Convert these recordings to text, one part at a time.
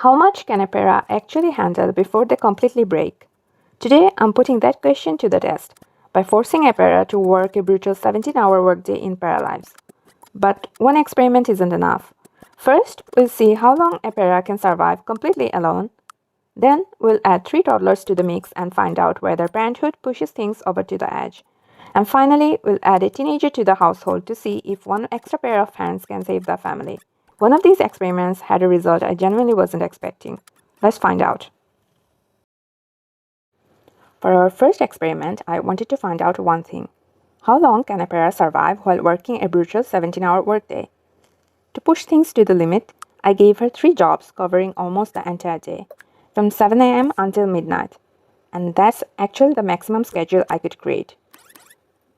How much can a para actually handle before they completely break? Today, I'm putting that question to the test by forcing a para to work a brutal 17-hour workday in Paralives. But one experiment isn't enough. First, we'll see how long a para can survive completely alone. Then, we'll add 3 toddlers to the mix and find out whether parenthood pushes things over to the edge. And finally, we'll add a teenager to the household to see if one extra pair of hands can save the family. One of these experiments had a result I genuinely wasn't expecting. Let's find out. For our first experiment, I wanted to find out one thing. How long can a para survive while working a brutal 17-hour workday? To push things to the limit, I gave her 3 jobs covering almost the entire day, from 7 a.m. until midnight. And that's actually the maximum schedule I could create.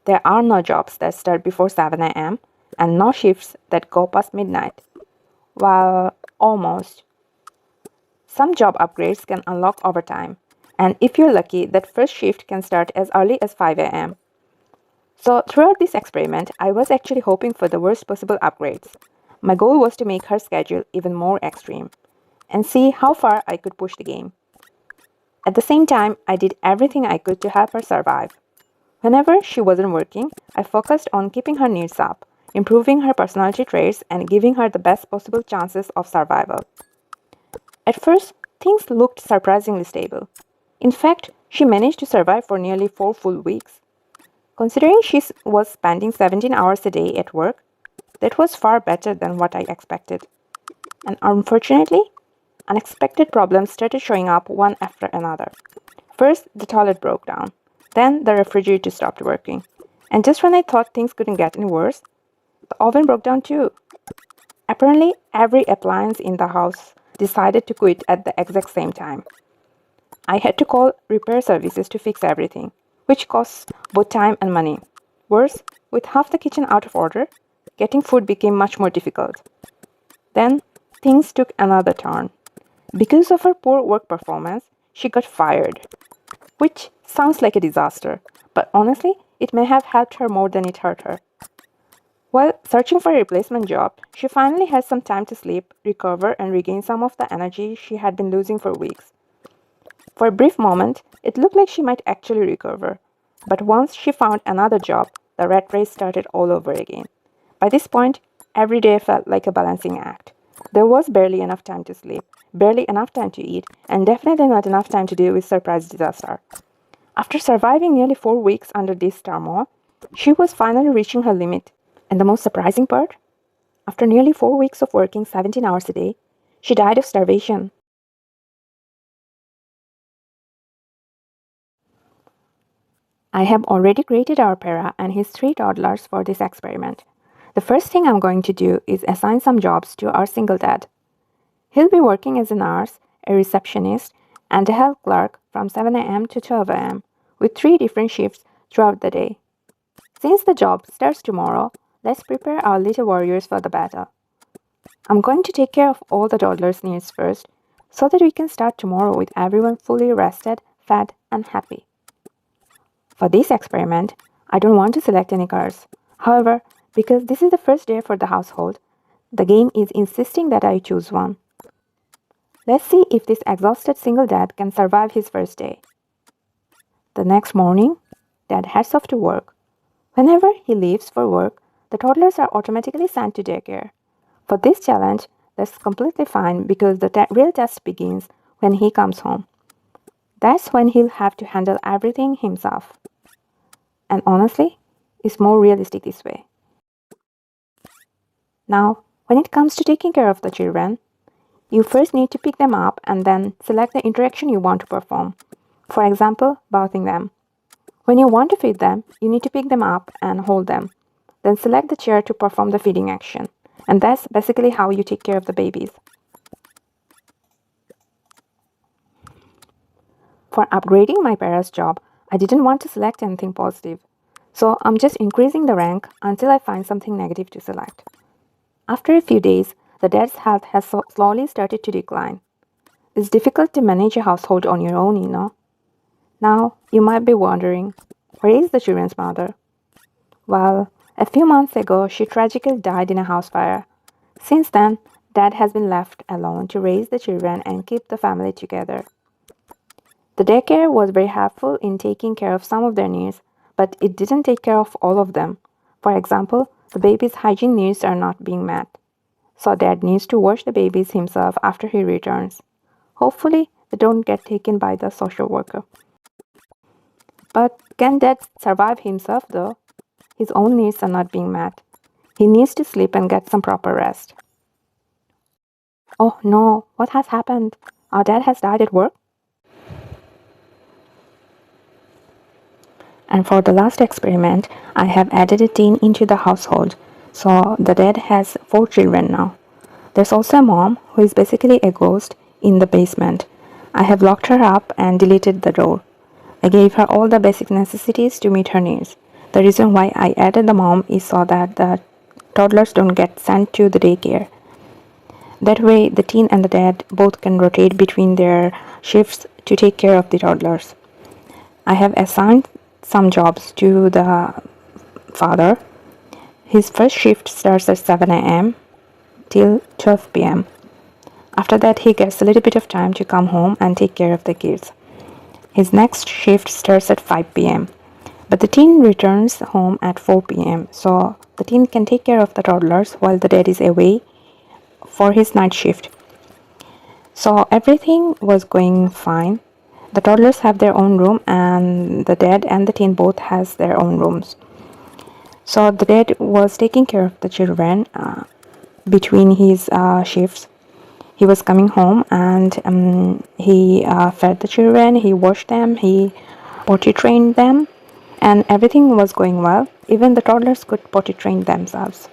There are no jobs that start before 7 a.m. and no shifts that go past midnight. Well, almost. Some job upgrades can unlock overtime, and if you're lucky, that first shift can start as early as 5 a.m. So throughout this experiment, I was actually hoping for the worst possible upgrades. My goal was to make her schedule even more extreme, and see how far I could push the game. At the same time, I did everything I could to help her survive. Whenever she wasn't working, I focused on keeping her needs up, improving her personality traits, and giving her the best possible chances of survival. At first, things looked surprisingly stable. In fact, she managed to survive for nearly 4 full weeks. Considering she was spending 17 hours a day at work, that was far better than what I expected. And unfortunately, unexpected problems started showing up one after another. First, the toilet broke down. Then, the refrigerator stopped working. And just when I thought things couldn't get any worse, the oven broke down too. Apparently, every appliance in the house decided to quit at the exact same time. I had to call repair services to fix everything, which costs both time and money. Worse, with half the kitchen out of order, getting food became much more difficult. Then, things took another turn. Because of her poor work performance, she got fired. Which sounds like a disaster, but honestly, it may have helped her more than it hurt her. While searching for a replacement job, she finally had some time to sleep, recover, and regain some of the energy she had been losing for weeks. For a brief moment, it looked like she might actually recover. But once she found another job, the rat race started all over again. By this point, every day felt like a balancing act. There was barely enough time to sleep, barely enough time to eat, and definitely not enough time to deal with surprise disaster. After surviving nearly 4 weeks under this turmoil, she was finally reaching her limit. And the most surprising part? After nearly 4 weeks of working 17 hours a day, she died of starvation. I have already created our para and his 3 toddlers for this experiment. The first thing I'm going to do is assign some jobs to our single dad. He'll be working as a nurse, a receptionist, and a health clerk from 7 a.m. to 12 a.m. with 3 different shifts throughout the day. Since the job starts tomorrow, let's prepare our little warriors for the battle. I'm going to take care of all the toddlers' needs first, so that we can start tomorrow with everyone fully rested, fed, and happy. For this experiment, I don't want to select any cars. However, because this is the first day for the household, the game is insisting that I choose one. Let's see if this exhausted single dad can survive his first day. The next morning, Dad heads off to work. Whenever he leaves for work, the toddlers are automatically sent to daycare. For this challenge, that's completely fine because the real test begins when he comes home. That's when he'll have to handle everything himself. And honestly, it's more realistic this way. Now, when it comes to taking care of the children, you first need to pick them up and then select the interaction you want to perform. For example, bathing them. When you want to feed them, you need to pick them up and hold them. Then select the chair to perform the feeding action. And that's basically how you take care of the babies. For upgrading my para's job, I didn't want to select anything positive. So I'm just increasing the rank until I find something negative to select. After a few days, the dad's health has slowly started to decline. It's difficult to manage a household on your own, you know. Now, you might be wondering, where is the children's mother? Well, a few months ago, she tragically died in a house fire. Since then, Dad has been left alone to raise the children and keep the family together. The daycare was very helpful in taking care of some of their needs, but it didn't take care of all of them. For example, the baby's hygiene needs are not being met. So Dad needs to wash the babies himself after he returns. Hopefully, they don't get taken by the social worker. But can Dad survive himself though? His own needs are not being met. He needs to sleep and get some proper rest. Oh no, what has happened? Our dad has died at work? And for the last experiment, I have added a teen into the household. So the dad has 4 children now. There's also a mom who is basically a ghost in the basement. I have locked her up and deleted the door. I gave her all the basic necessities to meet her needs. The reason why I added the mom is so that the toddlers don't get sent to the daycare. That way, the teen and the dad both can rotate between their shifts to take care of the toddlers. I have assigned some jobs to the father. His first shift starts at 7 a.m. till 12 p.m. After that, he gets a little bit of time to come home and take care of the kids. His next shift starts at 5 p.m. But the teen returns home at 4 p.m. So the teen can take care of the toddlers while the dad is away for his night shift. So everything was going fine. The toddlers have their own room and the dad and the teen both has their own rooms. So the dad was taking care of the children between his shifts. He was coming home and he fed the children, he washed them, he potty trained them, and everything was going well. Even the toddlers could potty train themselves.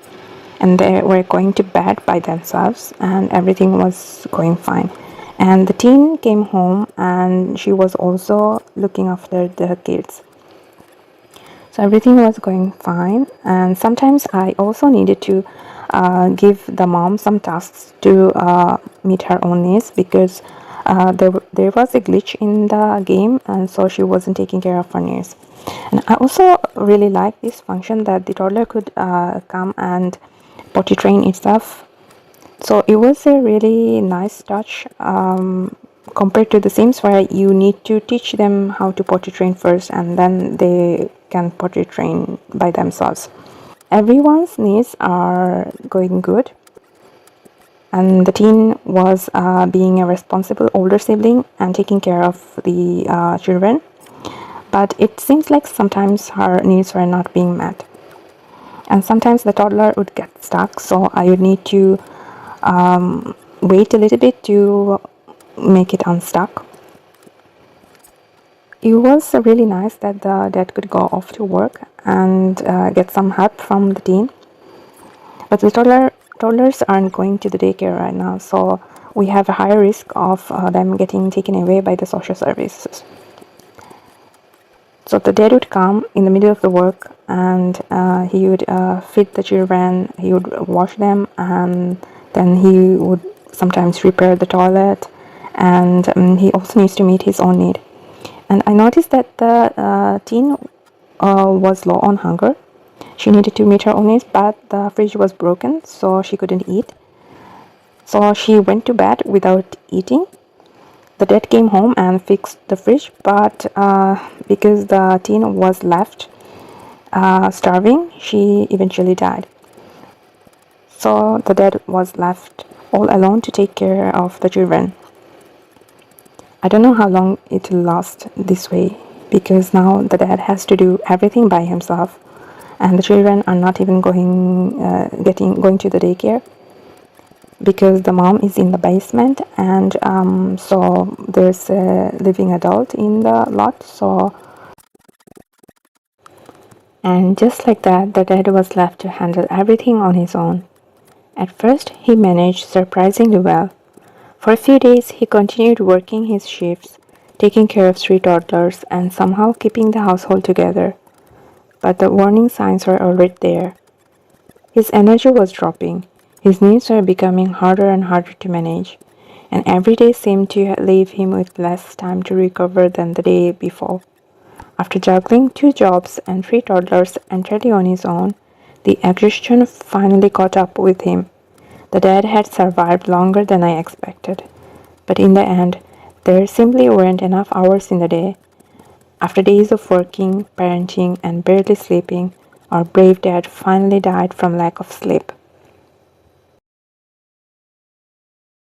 And they were going to bed by themselves and everything was going fine. And the teen came home and she was also looking after the kids. So everything was going fine, and sometimes I also needed to give the mom some tasks to meet her own needs because there was a glitch in the game, and so she wasn't taking care of her needs. And I also really like this function that the toddler could come and potty train itself. So it was a really nice touch compared to the Sims where you need to teach them how to potty train first and then they can potty train by themselves. Everyone's needs are going good, and the teen was being a responsible older sibling and taking care of the children, but it seems like sometimes her needs were not being met. And sometimes the toddler would get stuck, so I would need to wait a little bit to make it unstuck. It was really nice that the dad could go off to work and get some help from the teen. But the toddlers aren't going to the daycare right now, so we have a higher risk of them getting taken away by the social services. So the dad would come in the middle of the work and he would feed the children, he would wash them, and then he would sometimes repair the toilet, and he also needs to meet his own need. And I noticed that the teen was low on hunger. She needed to meet her own needs, but the fridge was broken, so she couldn't eat. So she went to bed without eating. The dad came home and fixed the fridge, but because the teen was left starving, she eventually died. So the dad was left all alone to take care of the children. I don't know how long it will last this way, because now the dad has to do everything by himself, and the children are not even going to the daycare because the mom is in the basement, and so there's a living adult in the lot. So, and just like that, the dad was left to handle everything on his own. At first, he managed surprisingly well. For a few days, he continued working his shifts, taking care of 3 toddlers, and somehow keeping the household together. But the warning signs were already there. His energy was dropping, his needs were becoming harder and harder to manage, and every day seemed to leave him with less time to recover than the day before. After juggling 2 jobs and 3 toddlers entirely on his own, the exhaustion finally caught up with him. The dad had survived longer than I expected, but in the end, there simply weren't enough hours in the day. After days of working, parenting, and barely sleeping, our brave dad finally died from lack of sleep.